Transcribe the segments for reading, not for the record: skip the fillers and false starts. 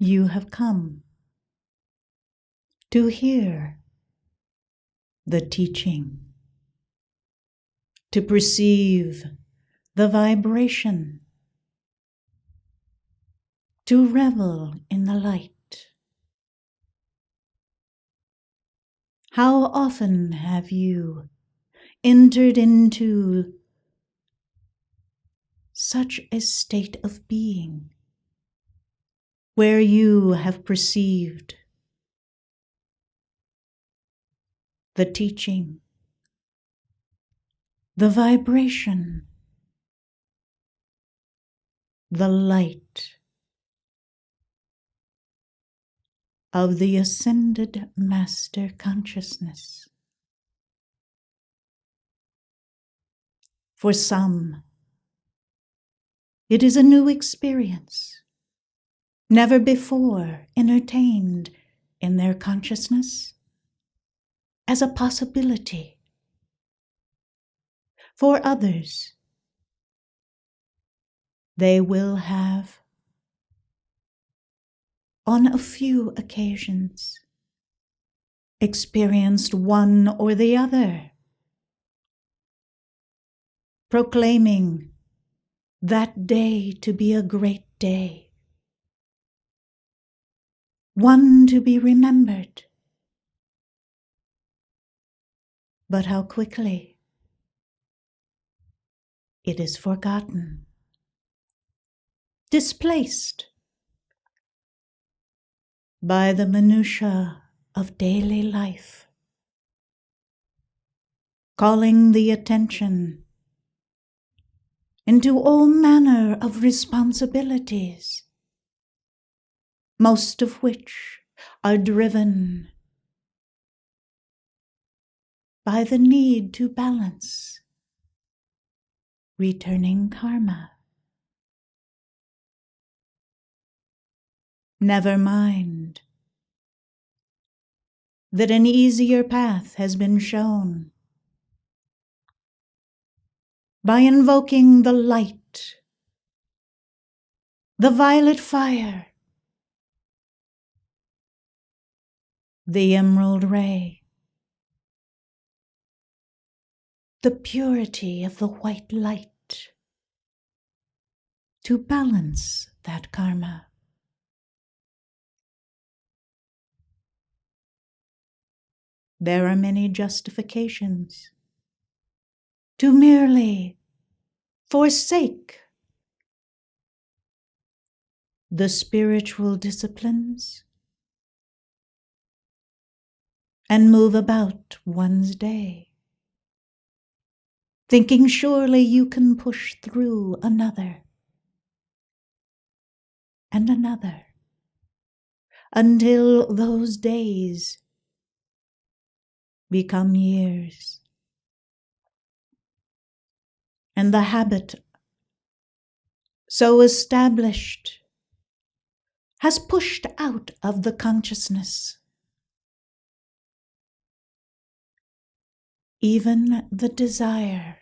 You have come to hear the teaching, to perceive the vibration, to revel in the light. How often have you entered into such a state of being where you have perceived the teaching, the vibration, the light of the ascended master consciousness? For some, it is a new experience, never before entertained in their consciousness as a possibility. For others, they will have, on a few occasions, experienced one or the other, proclaiming that day to be a great day, one to be remembered. But how quickly it is forgotten, displaced by the minutiae of daily life, calling the attention into all manner of responsibilities, most of which are driven by the need to balance returning karma. Never mind that an easier path has been shown. By invoking the light, the violet fire, the emerald ray, the purity of the white light, to balance that karma. There are many justifications to merely forsake the spiritual disciplines and move about one's day, thinking surely you can push through another and another until those days become years, and the habit so established has pushed out of the consciousness even the desire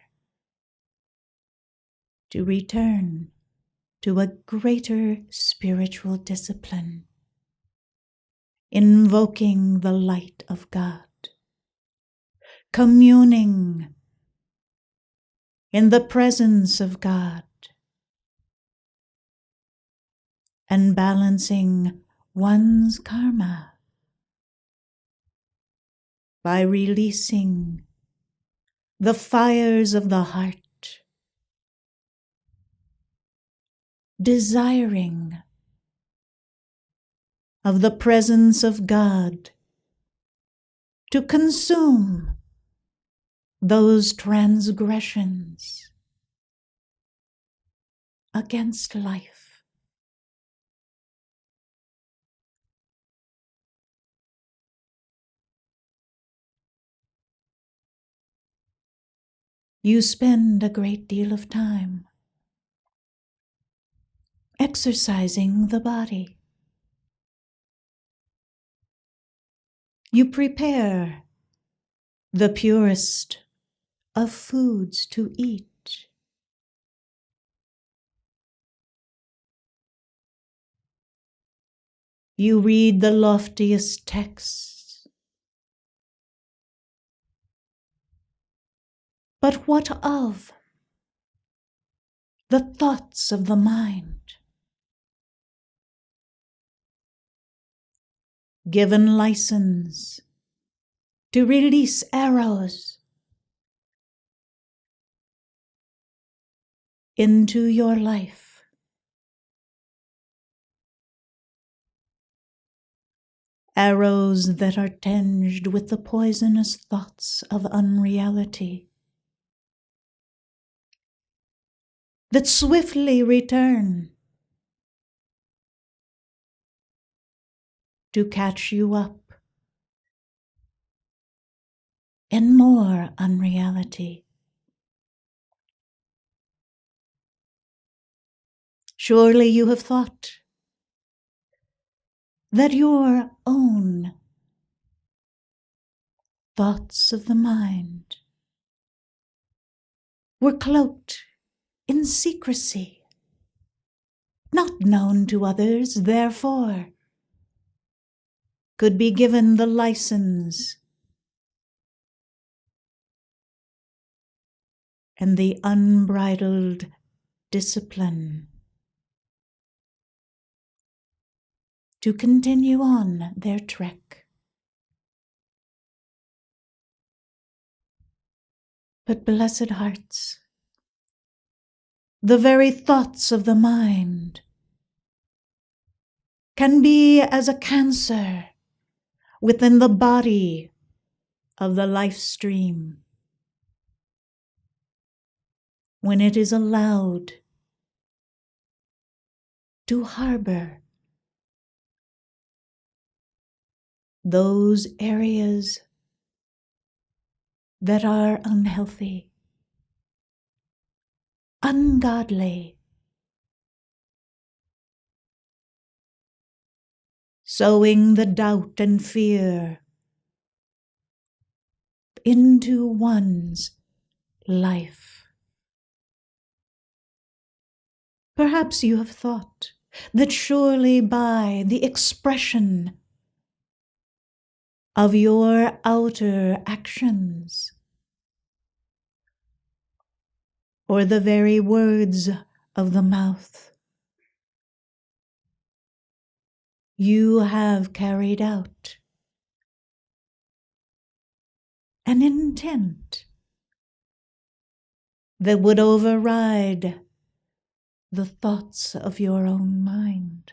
to return to a greater spiritual discipline, invoking the light of God, communing in the presence of God, and balancing one's karma by releasing the fires of the heart, desiring of the presence of God to consume those transgressions against life. You spend a great deal of time exercising the body. You prepare the purest of foods to eat. You read the loftiest texts. But what of the thoughts of the mind? Given license to release arrows into your life. Arrows that are tinged with the poisonous thoughts of unreality, that swiftly return to catch you up in more unreality. Surely you have thought that your own thoughts of the mind were cloaked in secrecy, not known to others, therefore could be given the license and the unbridled discipline to continue on their trek. But blessed hearts, the very thoughts of the mind can be as a cancer within the body of the life stream when it is allowed to harbor those areas that are unhealthy, ungodly, sowing the doubt and fear into one's life. Perhaps you have thought that surely by the expression of your outer actions, or the very words of the mouth, you have carried out an intent that would override the thoughts of your own mind.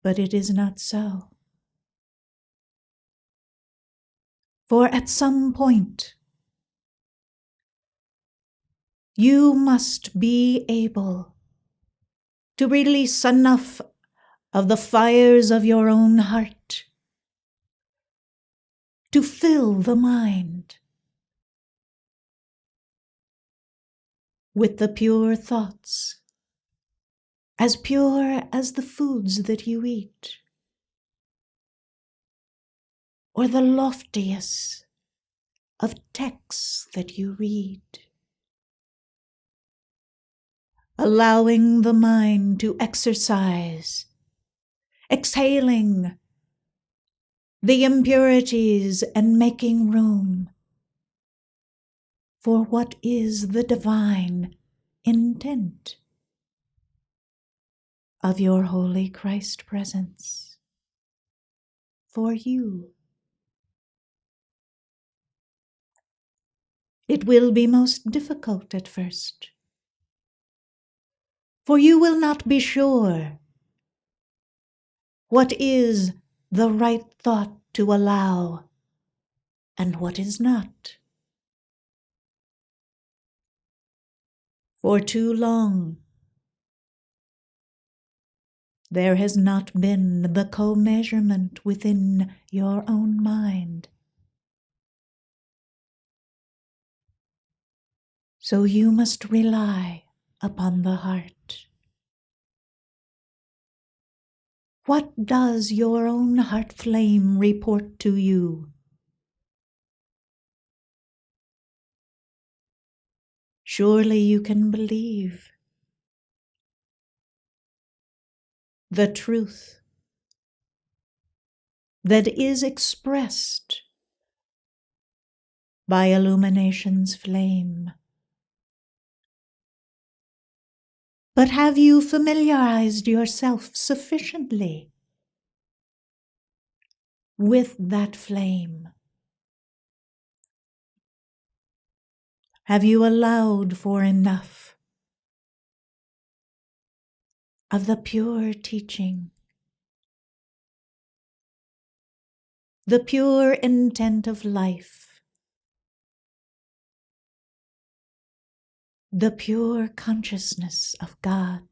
But it is not so. For at some point, you must be able to release enough of the fires of your own heart to fill the mind with the pure thoughts, as pure as the foods that you eat, or the loftiest of texts that you read, allowing the mind to exercise, exhaling the impurities and making room for what is the divine intent of your Holy Christ presence for you. It will be most difficult at first, for you will not be sure what is the right thought to allow and what is not. For too long, there has not been the co-measurement within your own mind. So you must rely upon the heart. What does your own heart flame report to you? Surely you can believe the truth that is expressed by illumination's flame. But have you familiarized yourself sufficiently with that flame? Have you allowed for enough of the pure teaching, the pure intent of life, the pure consciousness of God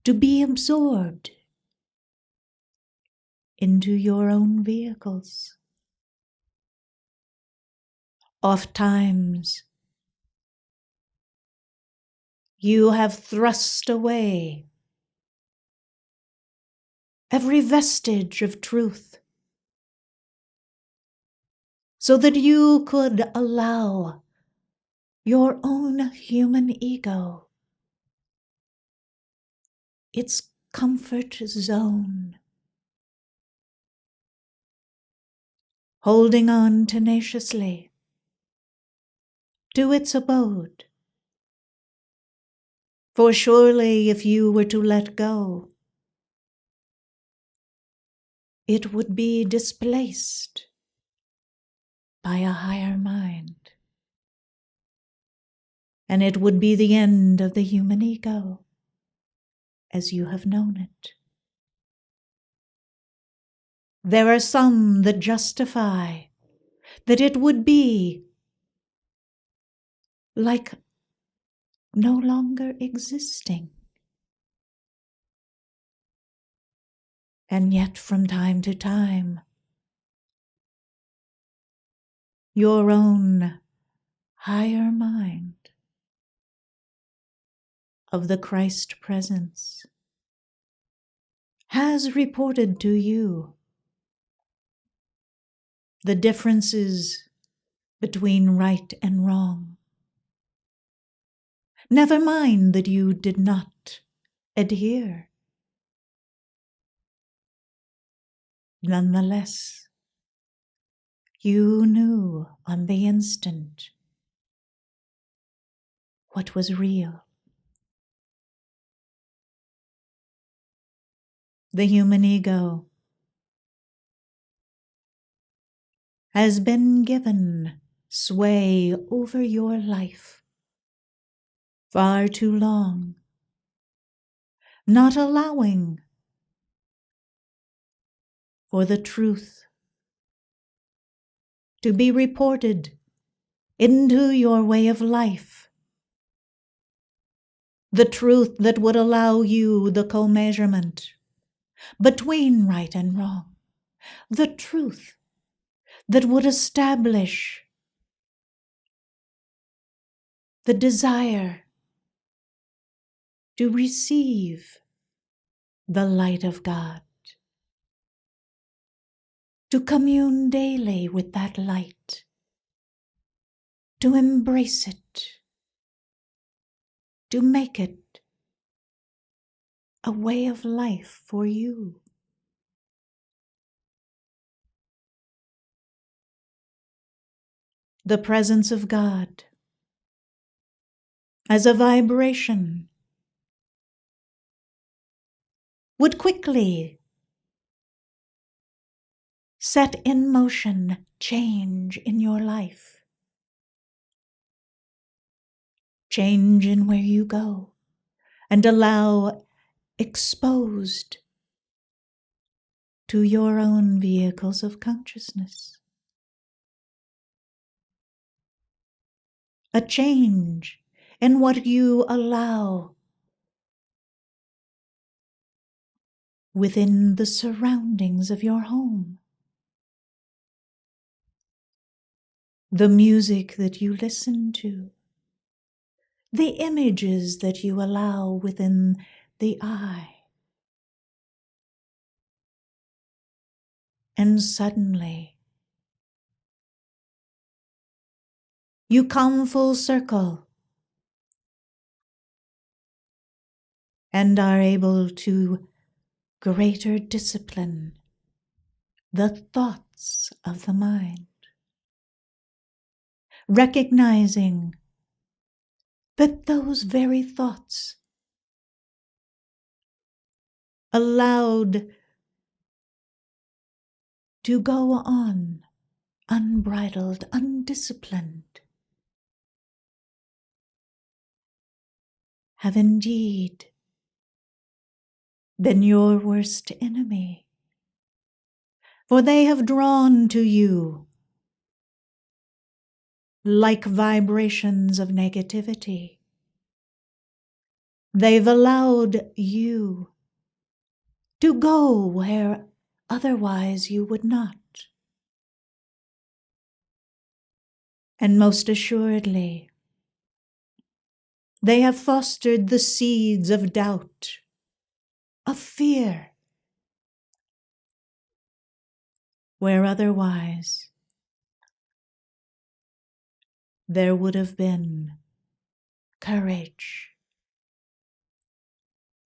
to be absorbed into your own vehicles? Oftentimes, you have thrust away every vestige of truth so that you could allow your own human ego its comfort zone, holding on tenaciously to its abode. For surely if you were to let go, it would be displaced by a higher mind. And it would be the end of the human ego as you have known it. There are some that justify that it would be like no longer existing. And yet from time to time, your own higher mind of the Christ presence has reported to you the differences between right and wrong. Never mind that you did not adhere. Nonetheless, you knew on the instant what was real. The human ego has been given sway over your life far too long, not allowing for the truth to be reported into your way of life, the truth that would allow you the co-measurement between right and wrong, the truth that would establish the desire to receive the light of God, to commune daily with that light, to embrace it, to make it a way of life for you. The presence of God as a vibration would quickly set in motion change in your life, change in where you go, and allow exposed to your own vehicles of consciousness. A change in what you allow within the surroundings of your home. The music that you listen to, the images that you allow within the eye. And suddenly, you come full circle and are able to greater discipline the thoughts of the mind, recognizing that those very thoughts, allowed to go on unbridled, undisciplined, have indeed been your worst enemy, for they have drawn to you like vibrations of negativity. They've allowed you to go where otherwise you would not. And most assuredly, they have fostered the seeds of doubt, of fear, where otherwise there would have been courage,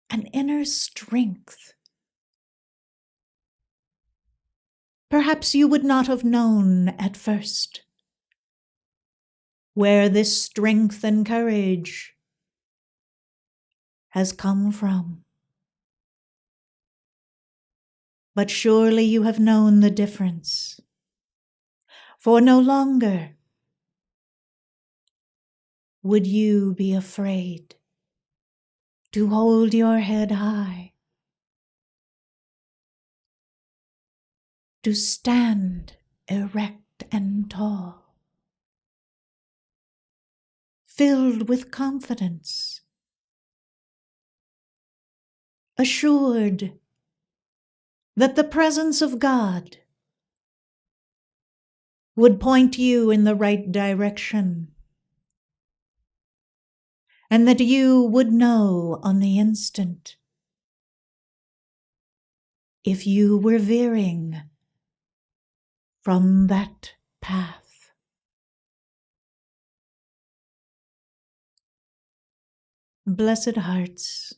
an inner strength. Perhaps you would not have known at first where this strength and courage has come from. But surely you have known the difference, for no longer would you be afraid to hold your head high, to stand erect and tall, filled with confidence, assured that the presence of God would point you in the right direction, and that you would know on the instant if you were veering from that path. Blessed hearts,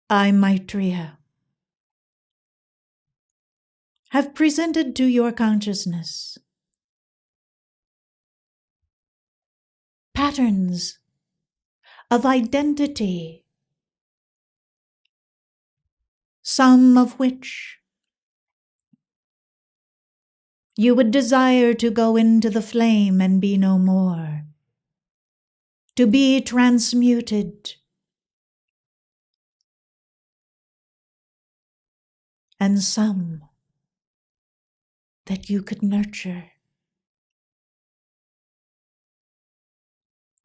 I, Maitreya, have presented to your consciousness patterns of identity, some of which you would desire to go into the flame and be no more, to be transmuted, and some that you could nurture.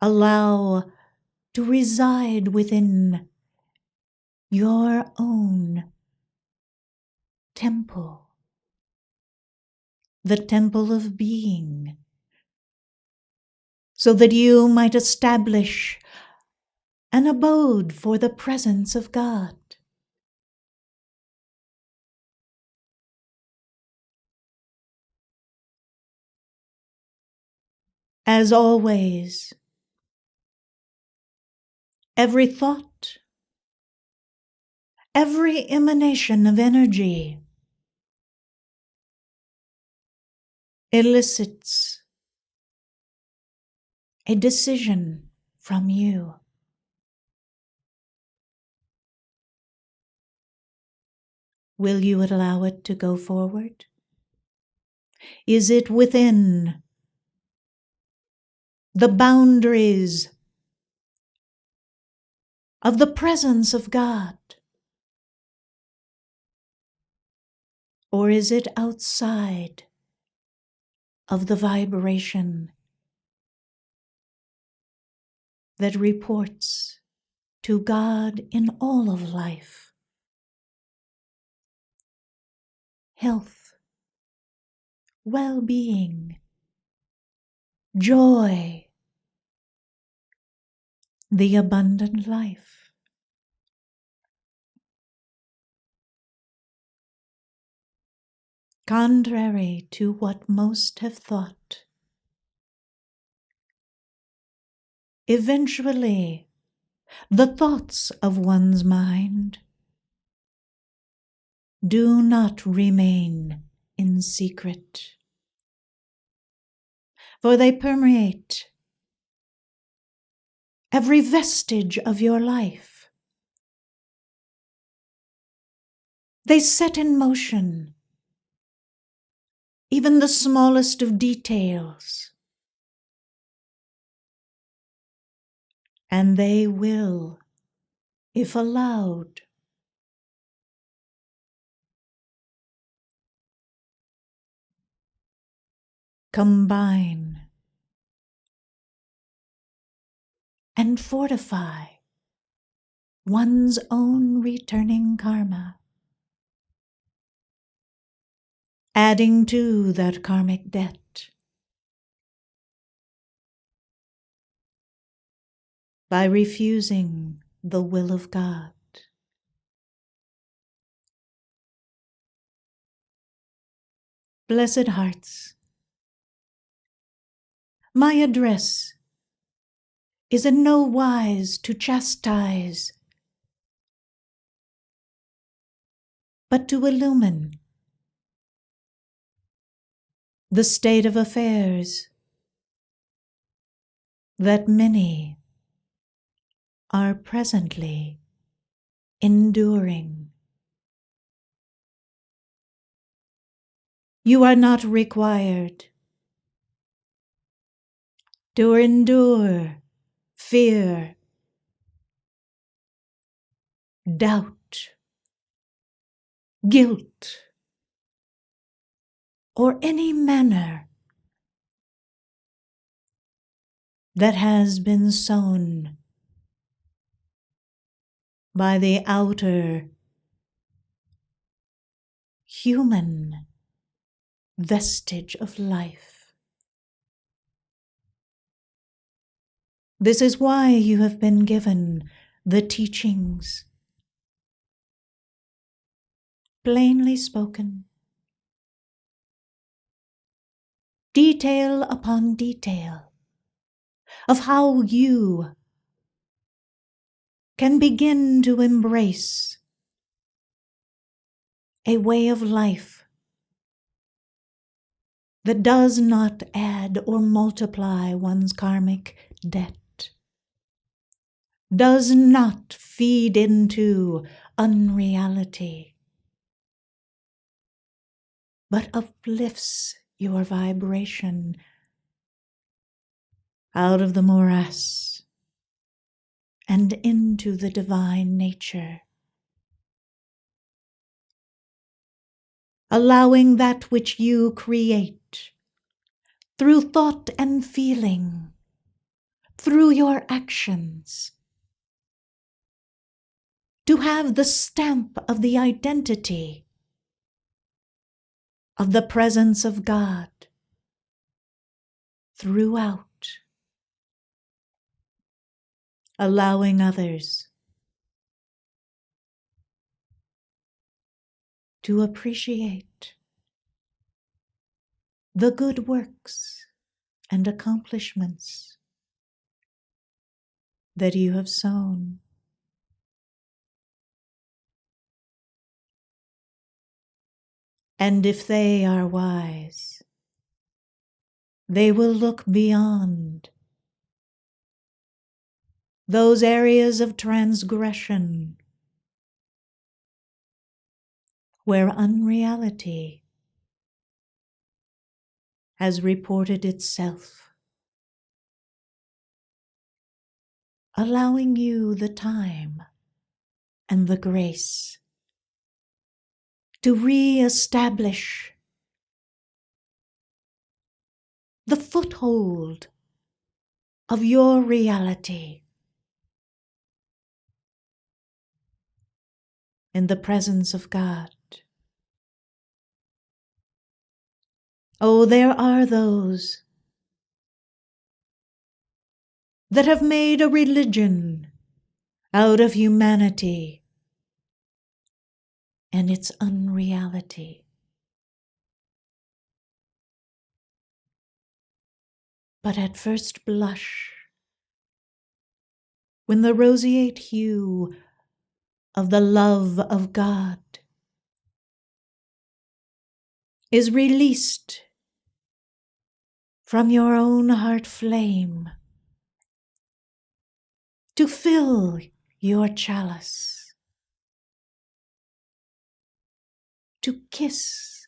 Allow to reside within your own temple, the temple of being, so that you might establish an abode for the presence of God. As always, every thought, every emanation of energy elicits a decision from you. Will you allow it to go forward? Is it within the boundaries of the presence of God? Or is it outside of the vibration that reports to God in all of life? Health, well-being, joy, the abundant life. Contrary to what most have thought, eventually the thoughts of one's mind do not remain in secret, for they permeate every vestige of your life. They set in motion even the smallest of details, and they will, if allowed, combine and fortify one's own returning karma, adding to that karmic debt by refusing the will of God. Blessed hearts, my address is in no wise to chastise, but to illumine the state of affairs that many are presently enduring. You are not required to endure fear, doubt, guilt, or any manner that has been sown by the outer human vestige of life. This is why you have been given the teachings, plainly spoken, detail upon detail, of how you can begin to embrace a way of life that does not add or multiply one's karmic debt, does not feed into unreality, but uplifts your vibration out of the morass and into the divine nature, allowing that which you create through thought and feeling, through your actions, to have the stamp of the identity of the presence of God throughout, allowing others to appreciate the good works and accomplishments that you have sown. And if they are wise, they will look beyond those areas of transgression where unreality has reported itself, allowing you the time and the grace to re-establish the foothold of your reality in the presence of God. Oh, there are those that have made a religion out of humanity and its unreality. But at first blush, when the roseate hue of the love of God is released from your own heart flame to fill your chalice, to kiss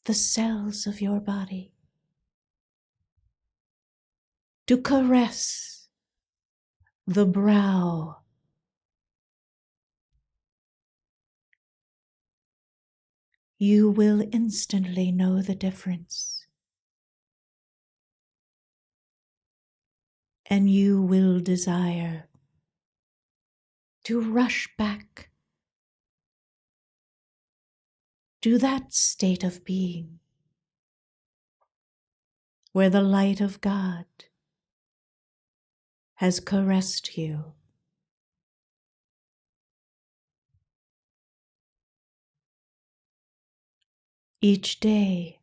the cells of your body, to caress the brow, you will instantly know the difference, and you will desire to rush back to that state of being where the light of God has caressed you. Each day,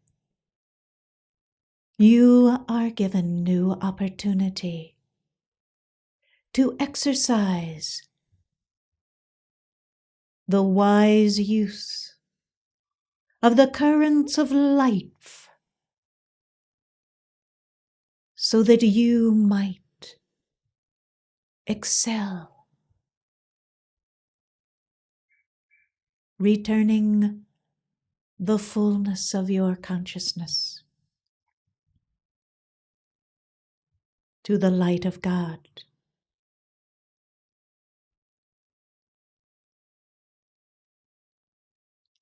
you are given new opportunity to exercise the wise use of the currents of life so that you might excel, returning the fullness of your consciousness to the light of God.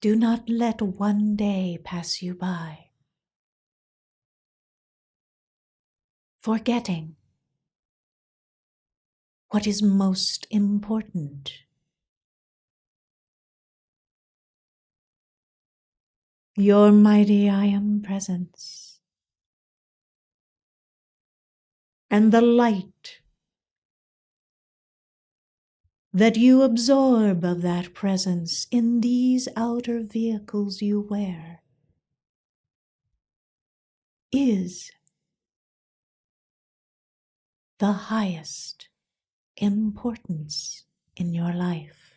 Do not let one day pass you by, forgetting what is most important. Your mighty I Am presence and the light that you absorb of that presence in these outer vehicles you wear is the highest importance in your life.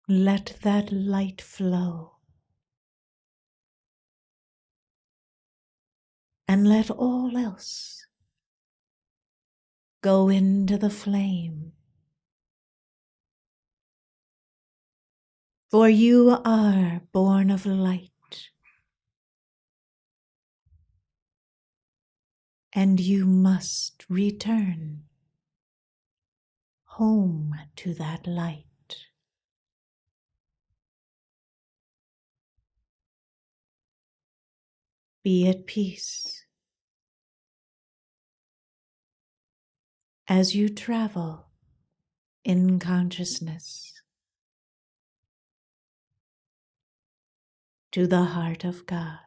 Let that light flow, and let all else go into the flame. For you are born of light, and you must return home to that light. Be at peace as you travel in consciousness to the heart of God.